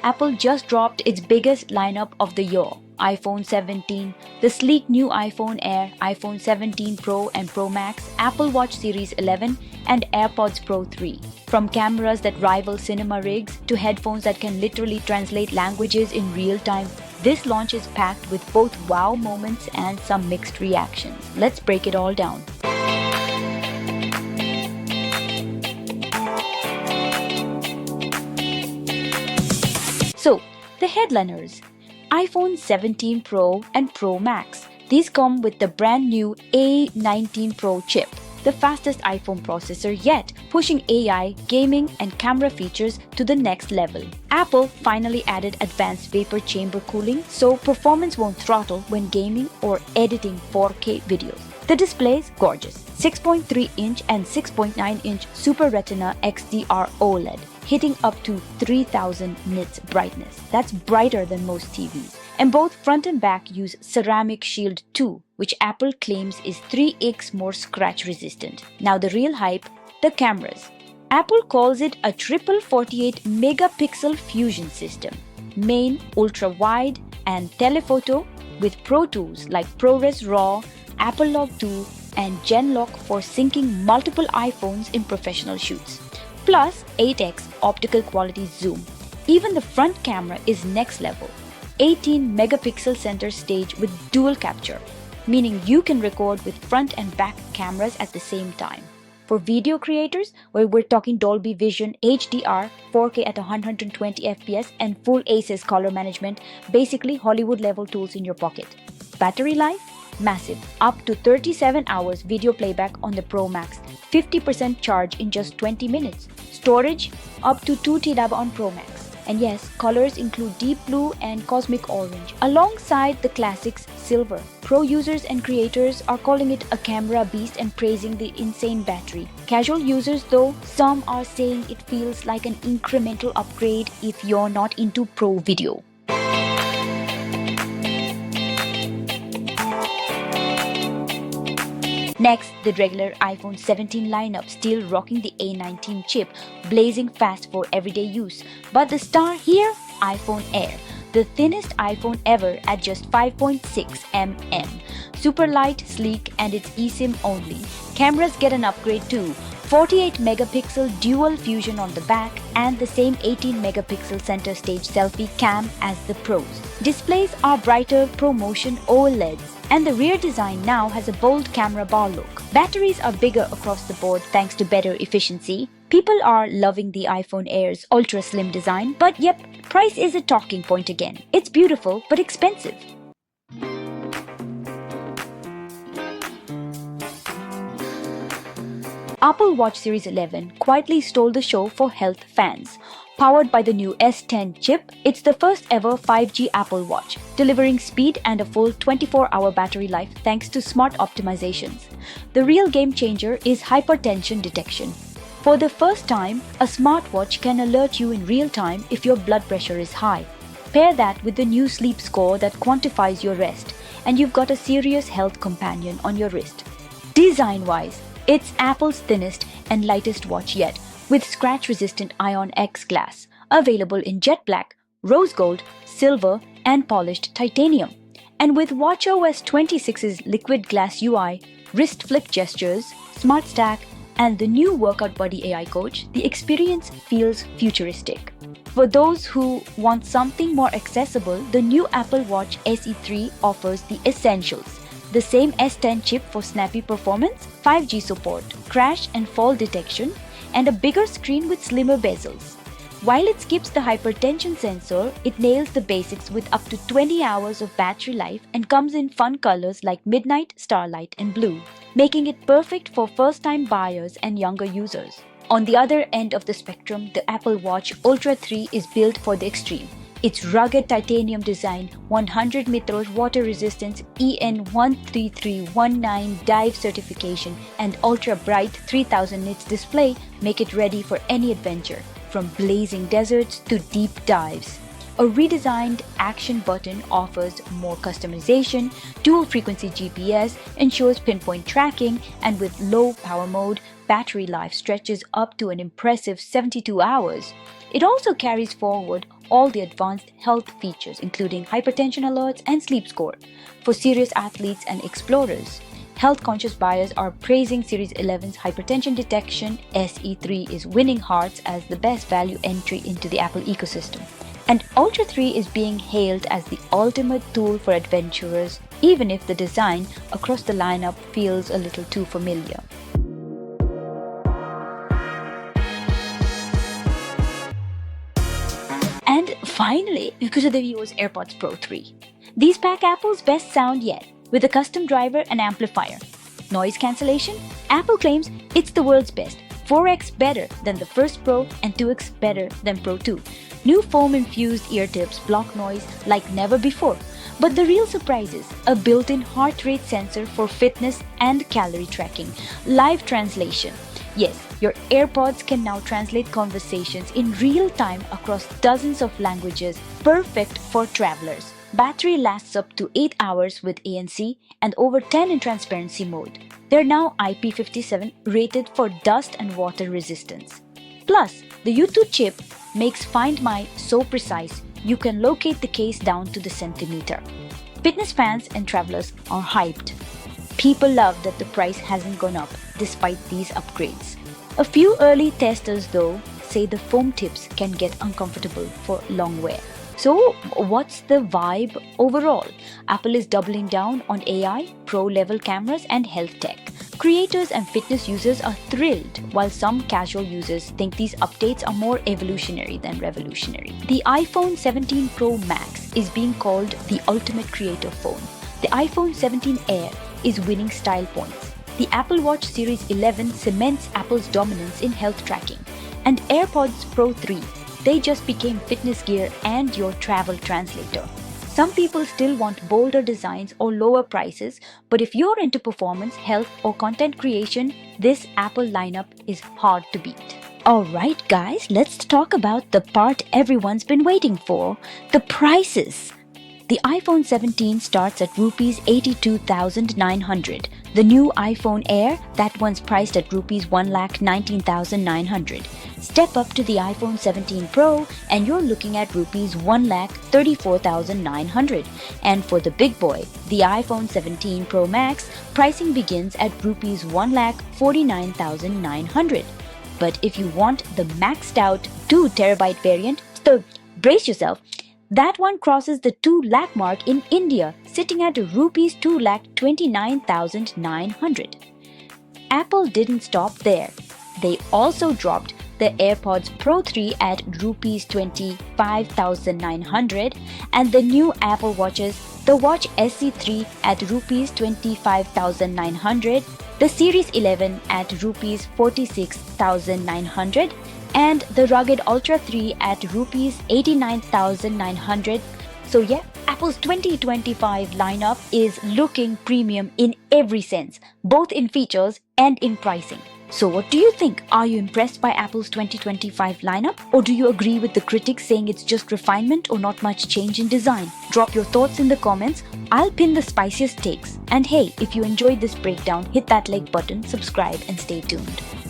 Apple just dropped its biggest lineup of the year: iPhone 17, the sleek new iPhone Air, iPhone 17 Pro and Pro Max, Apple Watch Series 11, and AirPods Pro 3. From cameras that rival cinema rigs to headphones that can literally translate languages in real time, this launch is packed with both wow moments and some mixed reactions. Let's break it all down. So, the headliners: iPhone 17 Pro and Pro Max. These come with the brand new A19 Pro chip, the fastest iPhone processor yet, pushing AI, gaming, and camera features to the next level. Apple finally added advanced vapor chamber cooling so performance won't throttle when gaming or editing 4K videos. The displays gorgeous: 6.3-inch and 6.9-inch Super Retina XDR OLED, hitting up to 3000 nits brightness. That's brighter than most TVs. And both front and back use Ceramic Shield 2, which Apple claims is 3x more scratch resistant. Now the real hype, the cameras. Apple calls it a triple 48 megapixel fusion system. Main, ultra wide, and telephoto with Pro tools like ProRes RAW, Apple Log 2, and Genlock for syncing multiple iPhones in professional shoots. Plus 8x optical quality zoom. Even the front camera is next level. 18 megapixel center stage with dual capture, meaning you can record with front and back cameras at the same time. For video creators, where we're talking Dolby Vision, HDR, 4K at 120 FPS, and full ACES color management, basically Hollywood level tools in your pocket. Battery life? Massive, up to 37 hours video playback on the Pro Max, 50% charge in just 20 minutes. Storage? Up to 2 TB on Pro Max. And yes, colors include deep blue and cosmic orange, alongside the classics silver. Pro users and creators are calling it a camera beast and praising the insane battery. Casual users though, some are saying it feels like an incremental upgrade if you're not into pro video. Next, the regular iPhone 17 lineup, still rocking the A19 chip, blazing fast for everyday use. But the star here, iPhone Air, the thinnest iPhone ever at just 5.6 mm. Super light, sleek, and it's eSIM only. Cameras get an upgrade too. 48 megapixel dual fusion on the back and the same 18 megapixel center stage selfie cam as the Pros. Displays are brighter ProMotion OLEDs, and the rear design now has a bold camera bar look. Batteries are bigger across the board thanks to better efficiency. People are loving the iPhone Air's ultra slim design, but yep, price is a talking point again. It's beautiful but expensive. Apple Watch Series 11 quietly stole the show for health fans. Powered by the new S10 chip, it's the first ever 5G Apple Watch, delivering speed and a full 24-hour battery life thanks to smart optimizations. The real game changer is hypertension detection. For the first time, a smartwatch can alert you in real time if your blood pressure is high. Pair that with the new sleep score that quantifies your rest, and you've got a serious health companion on your wrist. Design-wise, it's Apple's thinnest and lightest watch yet, with scratch-resistant Ion X glass, available in jet black, rose gold, silver, and polished titanium. And with watchOS 26's liquid glass UI, wrist flip gestures, smart stack, and the new Workout Buddy AI coach, the experience feels futuristic. For those who want something more accessible, the new Apple Watch SE3 offers the essentials: the same S10 chip for snappy performance, 5G support, crash and fall detection, and a bigger screen with slimmer bezels. While it skips the hypertension sensor, it nails the basics with up to 20 hours of battery life and comes in fun colors like midnight, starlight, and blue, making it perfect for first-time buyers and younger users. On the other end of the spectrum, the Apple Watch Ultra 3 is built for the extreme. Its rugged titanium design, 100 meters water resistance, EN 13319 dive certification, and ultra bright 3000 nits display make it ready for any adventure, from blazing deserts to deep dives. A redesigned action button offers more customization, dual frequency GPS ensures pinpoint tracking, and with low power mode, battery life stretches up to an impressive 72 hours. It also carries forward all the advanced health features, including hypertension alerts and sleep score. For serious athletes and explorers, health-conscious buyers are praising Series 11's hypertension detection. SE3 is winning hearts as the best value entry into the Apple ecosystem. And Ultra 3 is being hailed as the ultimate tool for adventurers, even if the design across the lineup feels a little too familiar. And finally, because of the viewers AirPods Pro 3. These pack Apple's best sound yet, with a custom driver and amplifier. Noise cancellation? Apple claims it's the world's best, 4x better than the first Pro and 2x better than Pro 2. New foam-infused ear tips block noise like never before. But the real surprise is a built-in heart rate sensor for fitness and calorie tracking. Live translation. Yes, your AirPods can now translate conversations in real time across dozens of languages, perfect for travelers. Battery lasts up to 8 hours with ANC and over 10 in transparency mode. They're now IP57 rated for dust and water resistance. Plus, the U2 chip makes Find My so precise you can locate the case down to the centimeter. Fitness fans and travelers are hyped. People love that the price hasn't gone up despite these upgrades. A few early testers though say the foam tips can get uncomfortable for long wear. So what's the vibe overall? Apple is doubling down on AI, pro-level cameras and health tech. Creators and fitness users are thrilled, while some casual users think these updates are more evolutionary than revolutionary. The iPhone 17 Pro Max is being called the ultimate creator phone. The iPhone 17 Air is winning style points. The Apple Watch Series 11 cements Apple's dominance in health tracking. And AirPods Pro 3, they just became fitness gear and your travel translator. Some people still want bolder designs or lower prices, but if you're into performance, health, or content creation, this Apple lineup is hard to beat. Alright guys, let's talk about the part everyone's been waiting for, the prices. The iPhone 17 starts at Rs 82,900. The new iPhone Air, that one's priced at Rs 1,19,900. Step up to the iPhone 17 Pro and you're looking at Rs 1,34,900. And for the big boy, the iPhone 17 Pro Max, pricing begins at Rs 1,49,900. But if you want the maxed out 2TB variant, so brace yourself. That one crosses the 2 lakh mark in India, sitting at Rs 2,29,900. Apple didn't stop there. They also dropped the AirPods Pro 3 at Rs 25,900 and the new Apple Watches, the Watch SE3 at Rs 25,900, the Series 11 at Rs 46,900 and the rugged Ultra 3 at Rs 89,900. So yeah, Apple's 2025 lineup is looking premium in every sense, both in features and in pricing. So what do you think? Are you impressed by Apple's 2025 lineup? Or do you agree with the critics saying it's just refinement or not much change in design? Drop your thoughts in the comments. I'll pin the spiciest takes. And hey, if you enjoyed this breakdown, hit that like button, subscribe and stay tuned.